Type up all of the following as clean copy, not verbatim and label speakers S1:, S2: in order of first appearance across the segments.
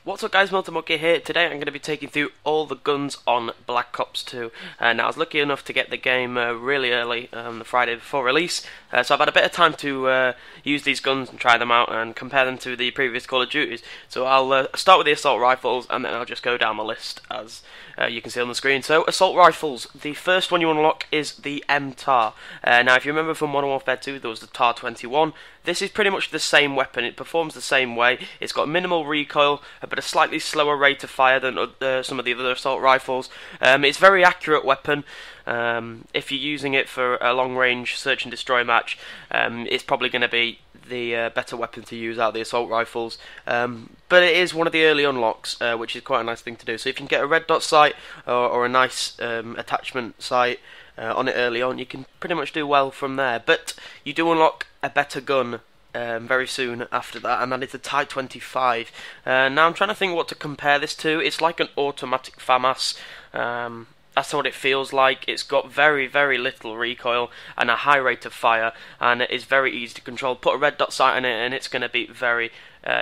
S1: What's up guys, Multi here. Today I'm going to be taking through all the guns on Black Ops 2. Now I was lucky enough to get the game really early, the Friday before release, so I've had a bit of time to use these guns and try them out and compare them to the previous Call of Duties. So I'll start with the assault rifles and then I'll just go down the list as you can see on the screen. So assault rifles, the first one you unlock is the MTAR. Now if you remember from Modern Warfare 2 there was the TAR-21. This is pretty much the same weapon, it performs the same way, it's got minimal recoil, but a slightly slower rate of fire than some of the other assault rifles. It's a very accurate weapon. If you're using it for a long range search and destroy match, it's probably going to be the better weapon to use out of the assault rifles. But it is one of the early unlocks, which is quite a nice thing to do. So if you can get a red dot sight or a nice attachment sight on it early on, you can pretty much do well from there. But you do unlock a better gun very soon after that, and that is the Type 25. Now I'm trying to think what to compare this to. It's like an automatic FAMAS. That's what it feels like. It's got very, very little recoil and a high rate of fire, and it is very easy to control. Put a red dot sight on it and it's going to be very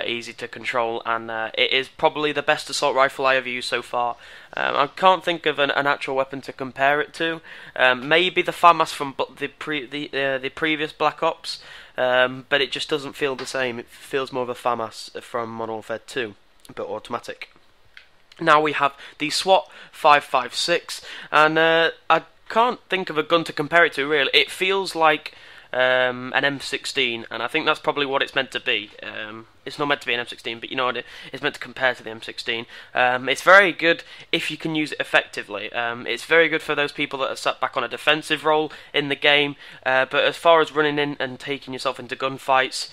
S1: easy to control, and it is probably the best assault rifle I have used so far. I can't think of an actual weapon to compare it to. Maybe the FAMAS from the previous Black Ops, but it just doesn't feel the same. It feels more of a FAMAS from Modern Warfare 2, but automatic. Now we have the SWAT 556, and I can't think of a gun to compare it to really. It feels like an M16, and I think that's probably what it's meant to be. It's not meant to be an M16, but you know what, it's meant to compare to the M16. It's very good if you can use it effectively. It's very good for those people that are sat back on a defensive role in the game, but as far as running in and taking yourself into gunfights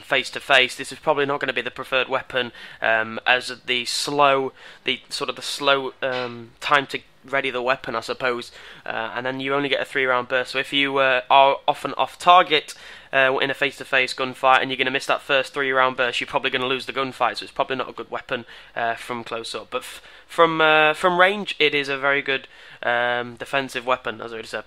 S1: face to face, this is probably not going to be the preferred weapon, as the slow time to ready the weapon, I suppose, and then you only get a 3-round burst. So if you are often off target in a face-to-face gunfight and you're going to miss that first 3-round burst, you're probably going to lose the gunfight. So it's probably not a good weapon from close up. But from range, it is a very good defensive weapon, as I already said.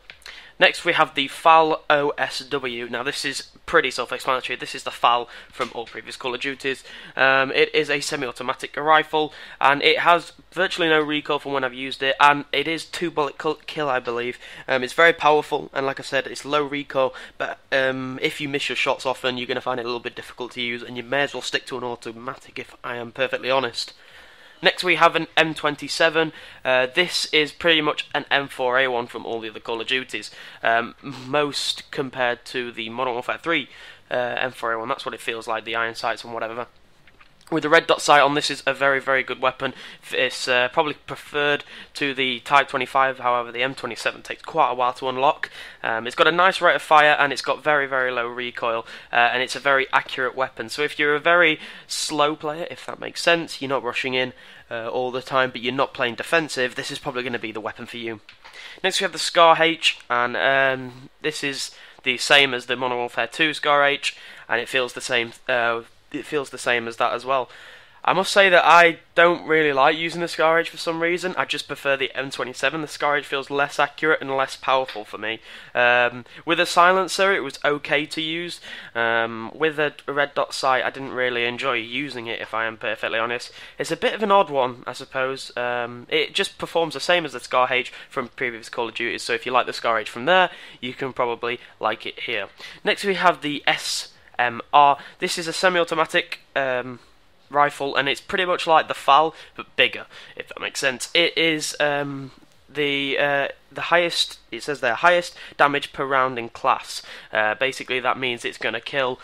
S1: Next we have the FAL OSW. Now this is pretty self-explanatory. This is the FAL from all previous Call of Duties. It is a semi-automatic rifle, and it has virtually no recoil from when I've used it, and it is 2-bullet kill, I believe. It's very powerful, and like I said, it's low recoil, but if you miss your shots often, you're going to find it a little bit difficult to use, and you may as well stick to an automatic if I am perfectly honest. Next we have an M27. This is pretty much an M4A1 from all the other Call of Duties, most compared to the Modern Warfare 3 M4A1. That's what it feels like, the iron sights and whatever. With the red dot sight on, this is a very, very good weapon. It's probably preferred to the Type 25, however the M27 takes quite a while to unlock. It's got a nice rate of fire and it's got very, very low recoil, and it's a very accurate weapon. So if you're a very slow player, if that makes sense, you're not rushing in all the time, but you're not playing defensive, this is probably going to be the weapon for you. Next we have the Scar H, and this is the same as the Modern Warfare 2 Scar H, and it feels the same. It feels the same as that as well. I must say that I don't really like using the Scar H for some reason. I just prefer the M27. The Scar H feels less accurate and less powerful for me. With a silencer, it was okay to use. With a red dot sight, I didn't really enjoy using it, if I am perfectly honest. It's a bit of an odd one, I suppose. It just performs the same as the Scar H from previous Call of Duty, so if you like the Scar H from there, you can probably like it here. Next we have the SMR. This is a semi-automatic rifle, and it's pretty much like the FAL but bigger, if that makes sense. It is the highest, it says there, highest damage per round in class. Basically that means it's going to kill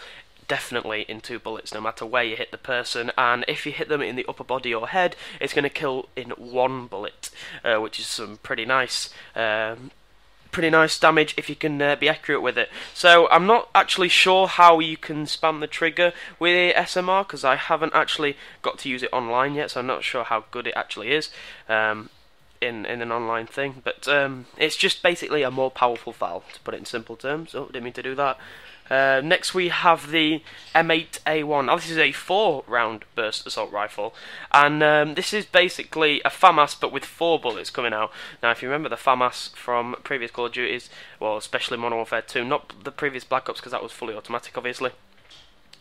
S1: definitely in 2 bullets no matter where you hit the person, and if you hit them in the upper body or head, it's going to kill in 1 bullet, which is some pretty nice damage if you can be accurate with it. So I'm not actually sure how you can spam the trigger with SMR, because I haven't actually got to use it online yet, so I'm not sure how good it actually is in an online thing, but it's just basically a more powerful FAL, to put it in simple terms. Oh, didn't mean to do that. Next we have the M8A1. Now this is a 4-round burst assault rifle, and this is basically a FAMAS but with 4 bullets coming out. Now if you remember the FAMAS from previous Call of Duties, well especially Modern Warfare 2, not the previous Black Ops because that was fully automatic obviously,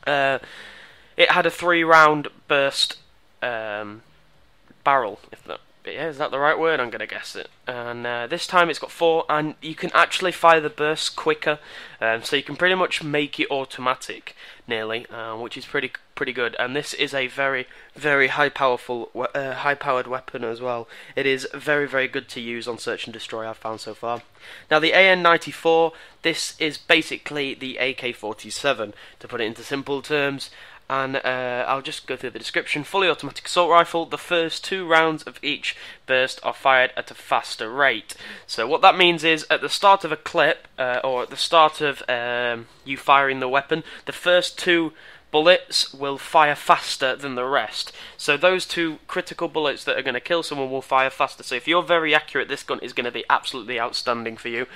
S1: it had a 3-round burst barrel, if that. Yeah, is that the right word? I'm going to guess it. And this time it's got 4, and you can actually fire the bursts quicker, so you can pretty much make it automatic, nearly, which is pretty good. And this is a very, very high-powered weapon as well. It is very, very good to use on Search and Destroy, I've found so far. Now the AN-94, this is basically the AK-47, to put it into simple terms. And I'll just go through the description. Fully automatic assault rifle. The first 2 rounds of each burst are fired at a faster rate. So what that means is, at the start of a clip, or at the start of you firing the weapon, the first 2 bullets will fire faster than the rest. So those 2 critical bullets that are going to kill someone will fire faster. So if you're very accurate, this gun is going to be absolutely outstanding for you,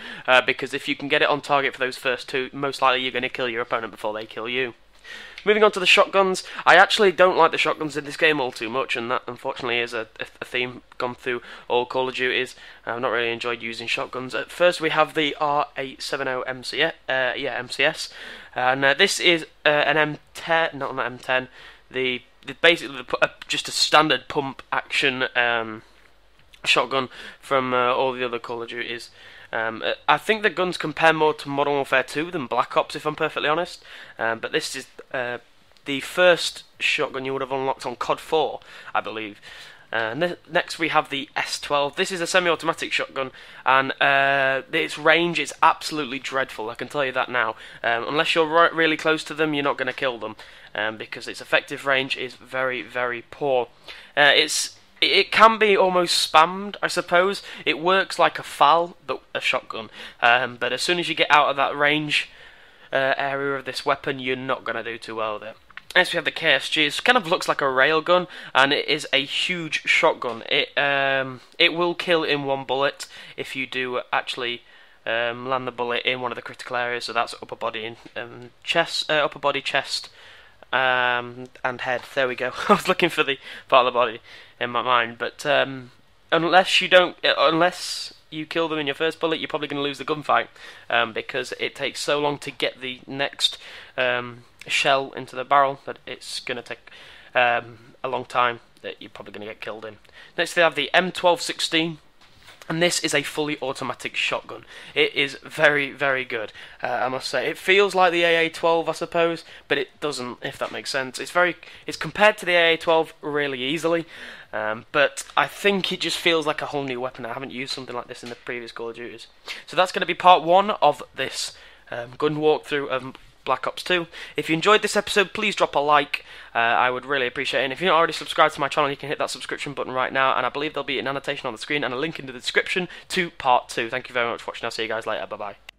S1: because if you can get it on target for those first 2, most likely you're going to kill your opponent before they kill you. Moving on to the shotguns, I actually don't like the shotguns in this game all too much, and that unfortunately is a theme gone through all Call of Duties. I've not really enjoyed using shotguns. At first we have the R870 MCS, and this is an M10, not an M10, basically just a standard pump action shotgun from all the other Call of Duties. I think the guns compare more to Modern Warfare 2 than Black Ops, if I'm perfectly honest. But this is the first shotgun you would have unlocked on COD 4, I believe. Next we have the S12. This is a semi-automatic shotgun, and its range is absolutely dreadful, I can tell you that now. Unless you're really close to them, you're not going to kill them, because its effective range is very, very poor. It can be almost spammed, I suppose. It works like a FAL, but a shotgun. But as soon as you get out of that range area of this weapon, you're not going to do too well with it. Next we have the KSG. It kind of looks like a railgun, and it is a huge shotgun. It will kill in 1 bullet if you do actually land the bullet in one of the critical areas. So that's upper body and chest, upper body, chest, and head. There we go. I was looking for the part of the body in my mind, but unless you kill them in your first bullet, you're probably going to lose the gunfight, because it takes so long to get the next shell into the barrel that it's going to take a long time that you're probably going to get killed in. Next we have the M1216. And this is a fully automatic shotgun. It is very, very good, I must say. It feels like the AA-12, I suppose, but it doesn't, if that makes sense. It's compared to the AA-12 really easily, but I think it just feels like a whole new weapon. I haven't used something like this in the previous Call of Duties. So that's going to be part 1 of this gun walkthrough of Black Ops 2. If you enjoyed this episode, please drop a like. I would really appreciate it. And if you're not already subscribed to my channel, you can hit that subscription button right now, and I believe there'll be an annotation on the screen and a link in the description to part 2. Thank you very much for watching. I'll see you guys later. Bye bye.